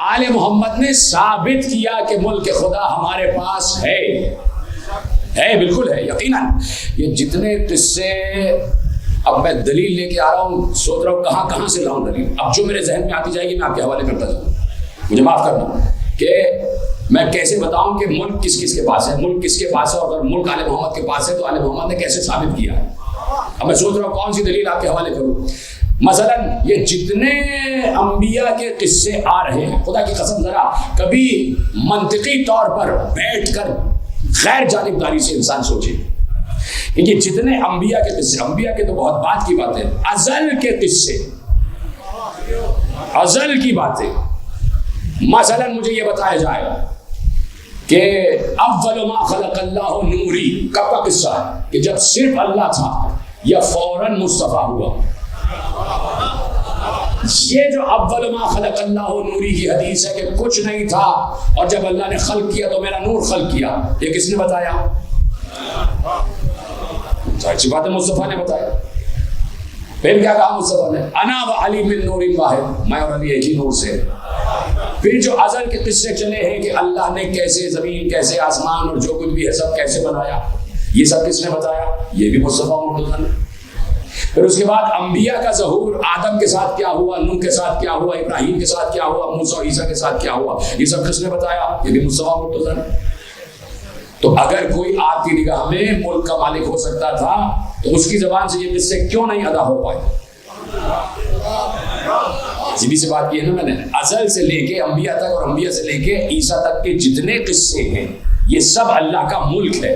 آل محمد نے ثابت کیا کہ ملک خدا ہمارے پاس ہے، بالکل ہے، یقیناً۔ یہ جتنے قصے اب میں دلیل لے کے آ رہا ہوں، سوچ رہا ہوں کہاں سے لاؤں دلیل۔ اب جو میرے ذہن میں آتی جائے گی میں آپ کے حوالے کرتا جاؤں، مجھے معاف کرنا کہ میں کیسے بتاؤں کہ ملک کس کس کے پاس ہے، ملک کس کے پاس ہے، اور اگر ملک آل محمد کے پاس ہے تو آل محمد نے کیسے ثابت کیا ہے۔ اب میں سوچ رہا ہوں کون سی دلیل آپ کے حوالے کروں۔ مثلا یہ جتنے انبیاء کے قصے آ رہے ہیں، خدا کی قسم ذرا کبھی منطقی طور پر بیٹھ کر غیر جانبداری سے انسان سوچے کہ یہ جتنے انبیاء کے قصے، انبیاء کے تو بہت بات کی باتیں، ازل کے قصے، ازل کی باتیں۔ مثلا مجھے یہ بتایا جائے کہ اول ما خلق اللہ نوری، کب کا قصہ ہے کہ جب صرف اللہ تھا یا فوراً مصطفیٰ ہوا۔ یہ جو اول ما خلق اللہ نوری کی حدیث ہے کہ کچھ نہیں تھا اور جب اللہ نے خلق کیا تو میرا نور خلق کیا، یہ کس نے بتایا؟ ظاہر سی بات ہے مصطفیٰ نے بتایا۔ پھر کیا کہا مصطفیٰ نے؟ انا و علی من نور واحد، میں اور علی ایک ہی نور سے۔ پھر جو ازل کے قصے چلے ہیں کہ اللہ نے کیسے زمین، کیسے آسمان اور جو کچھ بھی ہے سب کیسے بنایا، یہ سب کس نے بتایا؟ یہ بھی مصطفیٰ مرتضیٰ نے۔ پھر اس کے بعد انبیاء کا ظہور، آدم کے ساتھ کیا ہوا، نوح کے ساتھ کیا ہوا، ابراہیم کے ساتھ کیا ہوا، موسیٰ اور عیسیٰ کے ساتھ کیا ہوا، یہ سب کس نے بتایا؟ یہ بھی مصطفیٰ مرتضیٰ نے۔ تو اگر کوئی آپ کی نگاہ میں ملک کا مالک ہو سکتا تھا تو اس کی زبان سے یہ قصے کیوں نہیں ادا ہو پائے؟ سیدھی سی بات کی ہے نا میں نے، ازل سے لے کے انبیاء تک اور انبیاء سے لے کے عیسیٰ تک کے جتنے قصے ہیں یہ سب اللہ کا ملک ہے،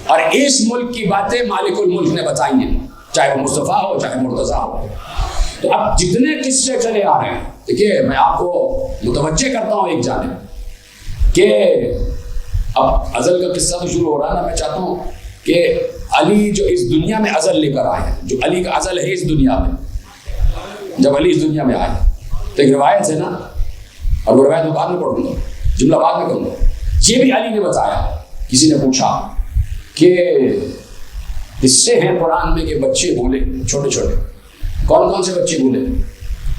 اور اس ملک کی باتیں مالک الملک نے بتائی ہیں، چاہے وہ مصطفیٰ ہو چاہے مرتضیٰ ہو۔ تو اب جتنے قصے چلے آ رہے ہیں، دیکھیے میں آپ کو متوجہ کرتا ہوں ایک جانب کہ اب ازل کا قصہ تو شروع ہو رہا ہے نا، میں چاہتا ہوں کہ علی جو اس دنیا میں ازل لے کر آئے ہیں، جو علی کا ازل ہے اس دنیا میں، جب علی اس دنیا میں آئے تو ایک روایت ہے نا، اور وہ روایت میں بعد میں پڑھوں گا، جملہ بعد میں کروں گا۔ یہ بھی علی نے بتایا، کسی نے پوچھا کہ قصے ہیں قرآن میں کہ بچے بولے، چھوٹے چھوٹے، کون کون سے بچے بولے؟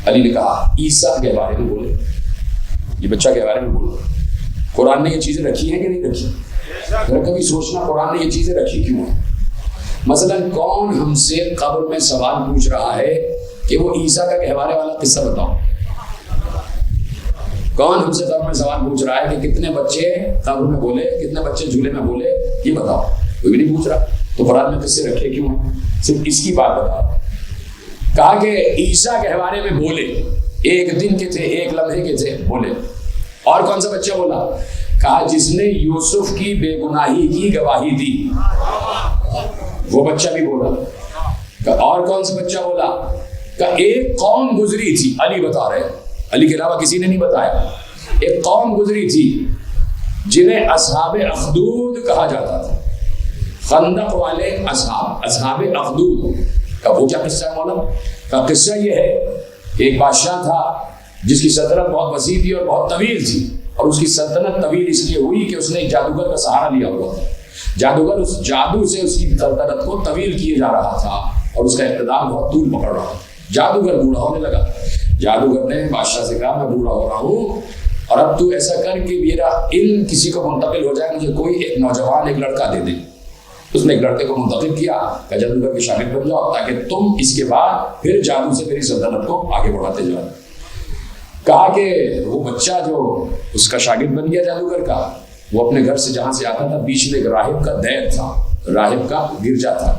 علی نے کہا عیسیٰ کے بارے میں بولے، یہ بچہ کے بارے میں بولے۔ قرآن نے یہ چیزیں رکھی ہیں کہ نہیں رکھی؟ ذرا کبھی سوچنا قرآن نے یہ چیزیں رکھی کیوں ہیں؟ مثلا کون ہم سے قبر میں سوال پوچھ رہا ہے کہ وہ عیسیٰ کا کہوانے والا قصہ بتاؤ؟ کون ہم سے قبر میں سوال پوچھ رہا ہے کہ کتنے بچے قبر میں بولے، کتنے بچے جھولے میں بولے، یہ بتاؤ؟ کوئی بھی نہیں پوچھ رہا۔ تو قرآن میں قصے رکھے کیوں ہیں؟ صرف اس کی بات بتاؤ۔ کہا کہ عیسیٰ کہوانے میں بولے، ایک دن کے تھے، ایک لمحے کے تھے، بولے۔ اور کون سا بچہ بولا؟ کہا جس نے یوسف کی بے گناہی کی گواہی دی، وہ بچہ بھی بولا۔ اور کون سا بچہ بولا؟ کہ ایک قوم گزری تھی، علی بتا رہے، علی کے علاوہ کسی نے نہیں بتایا، ایک قوم گزری تھی جنہیں اصحاب اخدود کہا جاتا تھا، خندق والے اصحاب اخدود کا وہ کیا قصہ ہے مولانا؟ کا قصہ یہ ہے کہ ایک بادشاہ تھا جس کی سلطنت بہت وسیع تھی اور بہت طویل تھی، اور اس کی سلطنت طویل اس لیے ہوئی کہ اس نے ایک جادوگر کا سہارا لیا ہوا تھا۔ جادوگر اس جادو سے اس کی سلطنت کو طویل کیے جا رہا تھا اور اس کا اقتدار بہت طول پکڑ رہا تھا۔ جادوگر بوڑھا ہونے لگا، جادوگر نے بادشاہ سے کہا میں بوڑھا ہو رہا ہوں اور اب تو ایسا کر کہ میرا علم کسی کو منتقل ہو جائے، مجھے کوئی ایک نوجوان ایک لڑکا دے دے۔ اس نے ایک لڑکے کو منتخب کیا کہ جادوگر کے شاگرد بن جاؤ تاکہ تم اس کے بعد پھر جادو سے میری سلطنت کو آگے بڑھاتے جاؤ۔ کہا کہ وہ بچہ جو اس کا شاگرد بن گیا جادوگر کا، وہ اپنے گھر سے جہاں سے آتا تھا بیچ میں ایک راہب کا دیر تھا، راہب کا گرجا تھا۔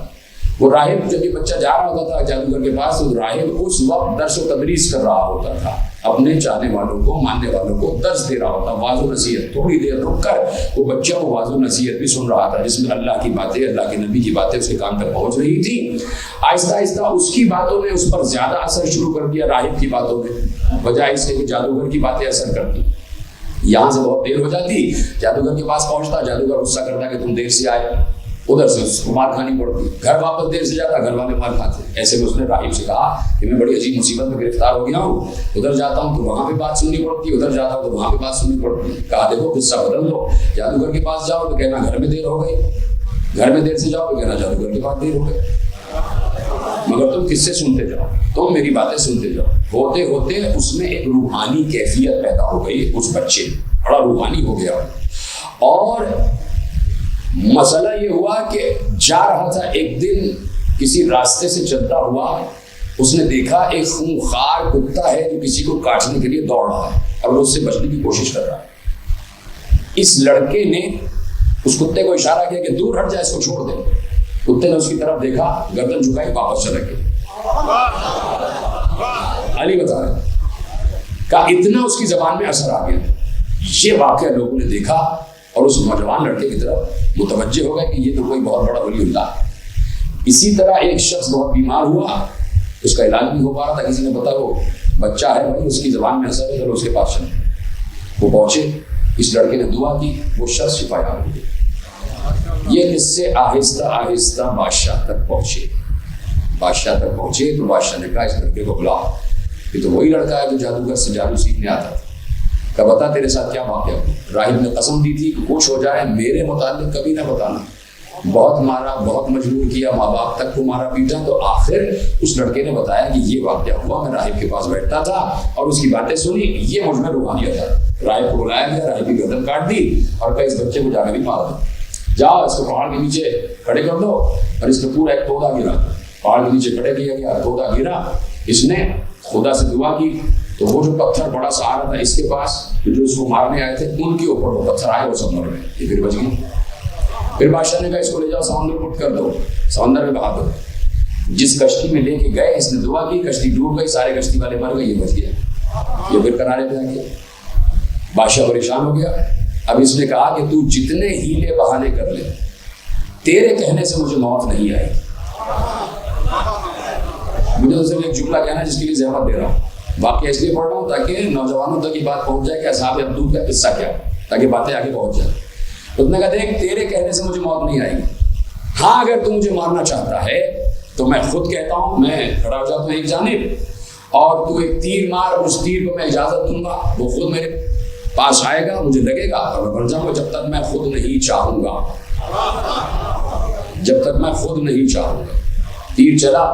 وہ راہب جب یہ بچہ جا رہا ہوتا تھا جادوگر کے پاس، تو راہب اس وقت درس و تدریس کر رہا ہوتا تھا، اپنے چاہنے والوں کو، ماننے والوں کو درس دے رہا ہوتا، واعظ و نصیحت۔ تھوڑی دیر رک کر وہ بچہ وہ واعظ و نصیحت بھی سن رہا تھا جس میں اللہ کی باتیں، اللہ کے نبی کی باتیں اس کے کان تک پہنچ رہی تھی۔ آہستہ آہستہ اس کی باتوں نے اس پر زیادہ اثر شروع کر دیا، راہب کی باتوں نے، بجائے اس کے کہ جادوگر کی باتیں اثر کرتی۔ یہاں سے بہت دیر ہو جاتی، جادوگر کے پاس پہنچتا، جادوگر غصہ کرتا کہ تم دیر سے آئے، ادھر سے اس کو مار کھانی پڑتی، گھر واپس دیر سے جاتا، گھر والے مار کھاتے۔ ایسے میں اس نے راہب سے کہا کہ میں بڑی عجیب مصیبت میں گرفتار ہو گیا ہوں، ادھر جاتا ہوں تو وہاں پہ بات سننی پڑتی، ادھر جاتا ہوں تو وہاں پہ بات سننی پڑتی۔ کہا دیکھو قصہ بدل دو، جادوگر کے پاس جاؤ تو کہنا گھر میں دیر ہو گئی، گھر میں دیر سے جاؤ تو کہنا جادوگر کے پاس دیر ہو گئی، مگر تم قصے سنتے جاؤ، تم میری باتیں سنتے جاؤ۔ ہوتے ہوتے اس میں ایک روحانی کیفیت پیدا ہو گئی، اس بچے بڑا روحانی ہو گیا، اور مسئلہ یہ ہوا کہ جا رہا تھا ایک دن کسی راستے سے چلتا ہوا، اس نے دیکھا ایک خونخوار کتا ہے جو کسی کو کاٹنے کے لیے دوڑ رہا ہے اور وہ اس سے بچنے کی کوشش کر رہا ہے۔ اس لڑکے نے اس کتے کو اشارہ کیا کہ دور ہٹ جائے، اس کو چھوڑ دے۔ کتے نے اس کی طرف دیکھا، گردن جھکائی، واپس چلا گیا۔ علی بتا رہے ہیں کہ اتنا اس کی زبان میں اثر آ گیا۔ یہ واقعہ لوگوں نے دیکھا اور اس نوجوان لڑکے کی طرف متوجہ ہو گئے کہ یہ تو کوئی بہت بڑا ولی اللہ ہے۔ اسی طرح ایک شخص بہت بیمار ہوا، اس کا علاج نہیں ہو پا رہا تھا، کسی نے بتا وہ بچہ ہے بھائی، اس کی زبان میں اثر ہے، چلو اس کے پاس چلے۔ وہ پہنچے، اس لڑکے نے دعا کی، وہ شخص شفا یاب ہو گیا۔ یہ قصے آہستہ آہستہ بادشاہ تک پہنچے۔ بادشاہ تک پہنچے تو بادشاہ نے کہا اس لڑکے کو بلا، یہ تو وہی لڑکا ہے جو جادوگر سے جادو سیکھنے آتا تھا۔ کہ بتا تیرے ساتھ کیا واقعہ ہوا؟ راہب نے قسم دی تھی کہ کچھ ہو جائے میرے متعلق کبھی نہ بتانا۔ بہت مارا، بہت مجبور کیا، ماں باپ تک کو مارا پیٹا، تو آخر اس لڑکے نے بتایا کہ یہ واقعہ ہوا، میں راہب کے پاس بیٹھتا تھا اور اس کی باتیں سنی، یہ مجھ میں روحانیت ہے۔ راہب کو بلایا گیا، راہب کی گردن کاٹ دی اور کہا اس بچے کو جا کے بھی مار دو، جاؤ اس کو پہاڑ کے نیچے کھڑے کر دو۔ اور اس نے پورا ایک تودا گرا، پہاڑ کے نیچے کھڑے کیا گیا، تودا گرا۔ اس نے خدا سے دعا کی تو وہ جو پتھر بڑا سہارا تھا اس کے پاس، جو اس کو مارنے آئے تھے ان کے اوپر وہ پتھر آئے، وہ سب مر گئے، یہ پھر بچ گئی۔ پھر بادشاہ نے کہا اس کو لے جاؤ سمندر پٹ کر دو، سمندر میں بہا دو۔ جس کشتی میں لے کے گئے اس نے دعا کی، کشتی ڈوب گئی، سارے کشتی والے مر گئے، یہ بچ گیا، یہ پھر کنارے پہ آ گیا۔ بادشاہ پریشان ہو گیا۔ اب اس نے کہا کہ تو جتنے ہیلے بہانے کر لے، تیرے کہنے سے مجھے موت نہیں آئی۔ مجھے تو صرف ایک جملہ کہنا جس کے لیے زحمت دے رہا ہوں، واقعہ اس لیے پڑھ رہا ہوں تاکہ نوجوانوں تک یہ بات پہنچ جائے کہ اصحاب اخدود کا قصہ کیا، تاکہ باتیں آگے پہنچ جائیں۔ اس نے کہا دیکھ تیرے کہنے سے مجھے موت نہیں آئی، ہاں اگر تو مجھے مارنا چاہتا ہے تو میں خود کہتا ہوں، میں کھڑا ہو جاتا ہوں ایک جانب اور تو ایک تیر مار، اور اس تیر کو میں اجازت دوں گا، وہ خود میرے پاس آئے گا، مجھے لگے گا اور میں مر جاؤں گا، جب تک میں خود نہیں چاہوں گا، جب تک میں خود نہیں چاہوں گا۔ تیر چلا،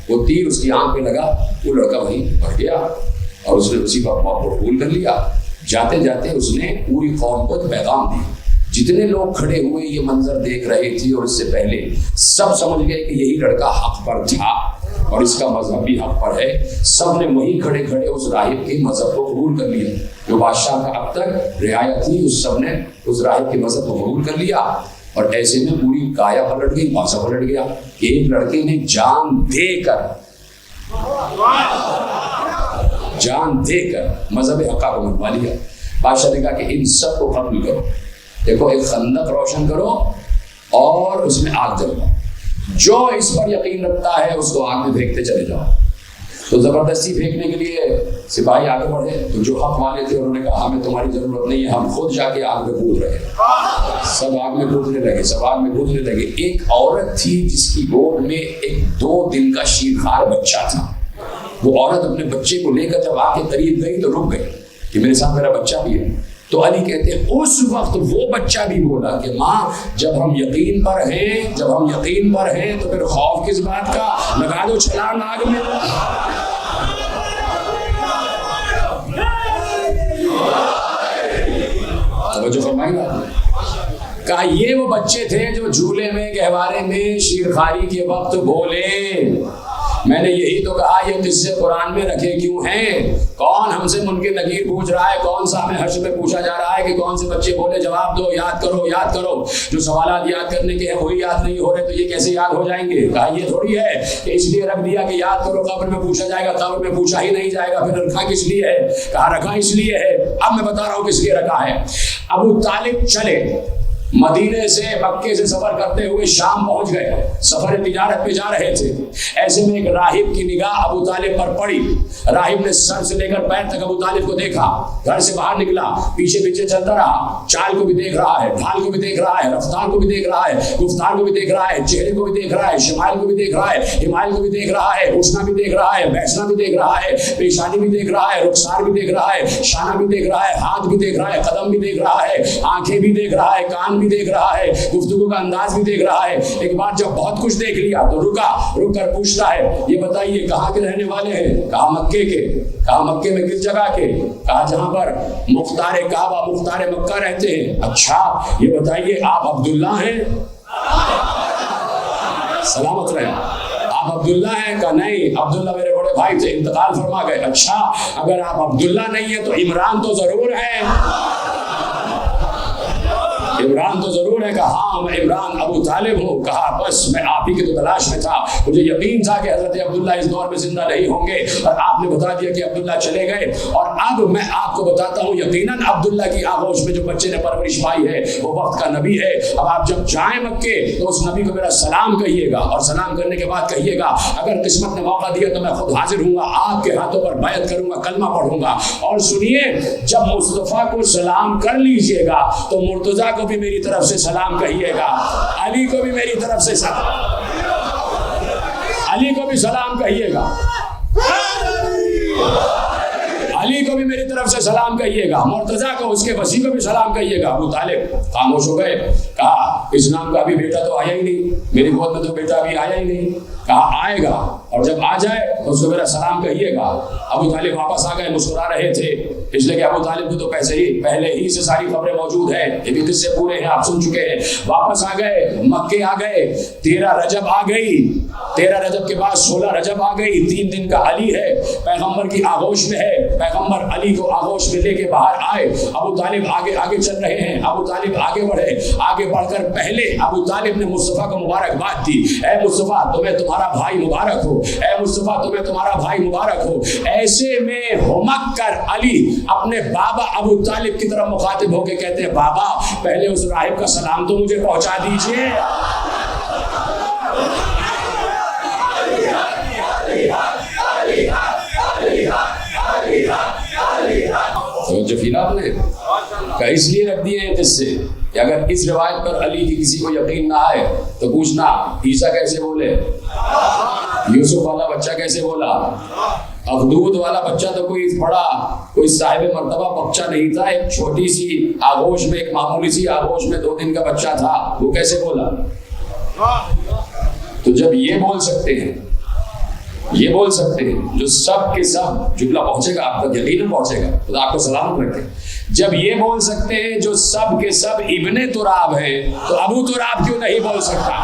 وہ تیر اس کی آنکھ پہ لگا، وہ لڑکا وہیں مر گیا اور اس نے اسی پر موت کو قبول کر لیا۔ جاتے جاتے اس نے پوری قوم کو ایک پیغام دیا۔ جتنے لوگ کھڑے ہوئے یہ منظر دیکھ رہے تھے اور اس سے پہلے سب سمجھ گئے کہ یہی لڑکا حق پر تھا اور اس کا مذہب بھی حق پر ہے۔ سب نے وہیں کھڑے کھڑے اس راہب کے مذہب کو قبول کر لیا، جو بادشاہ کا اب تک رعایا تھی، اس سب نے اس راہب کے مذہب کو قبول کر لیا۔ اور ایسے میں پوری کایا پلٹ گئی، پاسا پلٹ گیا۔ ایک لڑکے نے جان دے کر مذہب حقہ کو منوا لیا۔ بادشاہ نے کہا کہ ان سب کو قتل کرو، دیکھو ایک خندق روشن کرو اور اس میں آگ جلواؤ، جو اس پر یقین رکھتا ہے اس کو آگ میں پھینکتے چلے جاؤ۔ تو زبردستی پھینکنے کے لیے سپاہی آگے بڑھے، تو جو حق والے تھے انہوں نے کہا ہمیں تمہاری ضرورت نہیں ہے، ہم خود جا کے آگ میں کود رہے۔ سب آگ میں کودنے لگے، سب آگ میں کودنے لگے۔ ایک عورت تھی جس کی گود میں ایک 2 دن کا شیرخوار بچہ تھا۔ وہ عورت اپنے بچے کو لے کر جب آگ کے قریب گئی تو رک گئی کہ میرے ساتھ میرا بچہ بھی ہے۔ تو علی کہتے ہیں اس وقت وہ بچہ بھی بولا کہ ماں جب ہم یقین پر ہیں تو پھر خوف کس بات کا، لگا دو چھلانگ آگ میں۔ توجہ فرمائی نا، کہا یہ وہ بچے تھے جو جھولے میں گہوارے میں شیرخواری کے وقت بولے۔ میں نے یہی تو کہا یہ قصے قرآن میں رکھے کیوں ہیں؟ کون ہم سے منکر نکیر پوچھ رہا ہے؟ کون سا ہمیں حشر میں پوچھا جا رہا ہے کہ کون سے بچے بولے؟ جواب دو، یاد کرو۔ جو سوالات یاد کرنے کے ہیں وہی یاد نہیں ہو رہے تو یہ کیسے یاد ہو جائیں گے؟ کہا یہ تھوڑی ہے کہ اس لیے رکھ دیا کہ یاد کرو، قبر میں پوچھا جائے گا، قبر میں پوچھا ہی نہیں جائے گا، پھر رکھا کس لیے ہے؟ کہا رکھا اس لیے ہے، اب میں بتا رہا ہوں کس لیے رکھا ہے۔ ابو طالب چلے مدینے سے مکے سے سفر کرتے ہوئے شام پہنچ گئے، سفر تجارت پہ جا رہے تھے۔ ایسے میں ایک راہب کی نگاہ ابو طالب پر پڑی۔ راہب نے سر سے لے کر پیر تک ابو طالب کو دیکھا، گھر سے باہر نکلا، پیچھے پیچھے چلتا رہا، چال کو بھی دیکھ رہا ہے، ڈھال کو بھی دیکھ رہا ہے، رفتار کو بھی دیکھ رہا ہے، گفتار کو بھی دیکھ رہا ہے، چہرے کو بھی دیکھ رہا ہے، شمائل کو بھی دیکھ رہا ہے، ہمائل کو بھی دیکھ رہا ہے، اٹھنا بھی دیکھ رہا ہے، بیٹھنا بھی دیکھ رہا ہے، پیشانی بھی دیکھ رہا ہے، رخسار بھی دیکھ رہا ہے، شانہ بھی دیکھ رہا ہے، ہاتھ بھی دیکھ رہا ہے، قدم بھی دیکھ رہا ہے، آنکھیں بھی دیکھ رہا ہے، کان زبان بھی دیکھ رہا ہے, گفتگو کا انداز بھی دیکھ رہا ہے. ایک بار جب بہت کچھ دیکھ لیا تو رک کر پوچھتا ہے, یہ بتائیے کہاں کے رہنے والے ہیں؟ کہا مکے کے. کہا مکے میں کس جگہ کے؟ کہا جہاں پر مختار کعبہ مختار مکہ رہتے ہیں. اچھا یہ بتائیے آپ عبداللہ ہیں؟ سلامت رہے, آپ عبداللہ ہیں؟ کہا نہیں, عبداللہ میرے بڑے بھائی تھے, انتقال فرما گئے. اچھا اگر آپ عبداللہ نہیں ہیں تو عمران تو ضرور ہے. عمران تو ضرور ہے. کہا ہاں میں عمران ابو طالب ہوں. کہا بس میں آپ ہی کی تو تلاش میں تھا, مجھے یقین تھا کہ حضرت عبداللہ اس دور میں زندہ نہیں ہوں گے, اور آپ نے بتا دیا کہ عبداللہ چلے گئے. اور اب میں آپ کو بتاتا ہوں یقیناً عبداللہ کی آغوش میں جو بچے نے پرورش پائی ہے وہ وقت کا نبی ہے. اب آپ جب جائیں مکے تو اس نبی کو میرا سلام کہیے گا, اور سلام کرنے کے بعد کہیے گا اگر قسمت نے موقع دیا تو میں خود حاضر ہوں گا, آپ کے ہاتھوں پر بیعت کروں گا, کلمہ پڑھوں گا. اور سنیے, جب مصطفیٰ کو سلام کر لیجئے گا تو مرتضیٰ کو بھی میری طرف سے سلام کہیے گا, علی کو بھی میری طرف سے علی کو بھی سلام کہیے گا, علی کو بھی میری طرف سے سلام کہیے گا, مرتضیٰ کو, اس کے وسیع کو بھی سلام کہیے گا. ابو طالب خاموش ہو گئے. کہا اس نام کا ابھی بیٹا تو آیا ہی نہیں, میری گود میں تو بیٹا ابھی آیا ہی نہیں. کہا آئے گا, اور جب آ جائے تو اس کو میرا سلام کہیے گا. ابو طالب واپس آ گئے, مسکرا رہے تھے, اس لیے کہ ابو طالب کو تو پہلے ہی سے ساری خبریں موجود ہیں, یہ بھی قصے پورے ہیں, آپ سن چکے ہیں. واپس آ گئے, مکے آ گئے, 13 رجب آ گئی, 13 رجب کے بعد 16 رجب آ گئی. 3 دن کا علی ہے, پیغمبر کی آغوش میں ہے, پیغمبر علی کو آغوش میں لے کے باہر آئے. ابو طالب آگے چل رہے ہیں, ابو طالب آگے بڑھے. آگے بڑھ کر پہلے ابو طالب نے مصطفیٰ کو مبارکباد دی. اے مصطفیٰ تمہیں تمہارا بھائی مبارک ہو, اے مصطفیٰ تمہیں تمہارا بھائی مبارک ہو. ایسے میں ہمک کر علی اپنے بابا ابو طالب کی طرف مخاطب ہو کے کہتے ہیں, بابا پہلے اس راہب کا سلام تو مجھے پہنچا دیجئے. آپ نے کہ اس لیے رکھ دیے ہیں قصے کہ اگر اس روایت پر علی کی کسی کو یقین نہ آئے تو پوچھنا عیسیٰ کیسے بولے, یوسف والا بچہ کیسے بولا, اخدود والا بچہ تو کوئی صاحب مرتبہ بچہ نہیں تھا, ایک چھوٹی سی آغوش میں, ایک معمولی سی آغوش میں 2 دن کا بچہ تھا, وہ کیسے بولا. تو جب یہ بول سکتے ہیں جو سب کے سب, جملہ پہنچے گا آپ تک, یقیناً پہنچے گا, تو آپ کو سلامت رکھے. جب یہ بول سکتے ہیں جو سب کے سب ابن تراب ہیں, تو ابو تراب کیوں نہیں بول سکتا.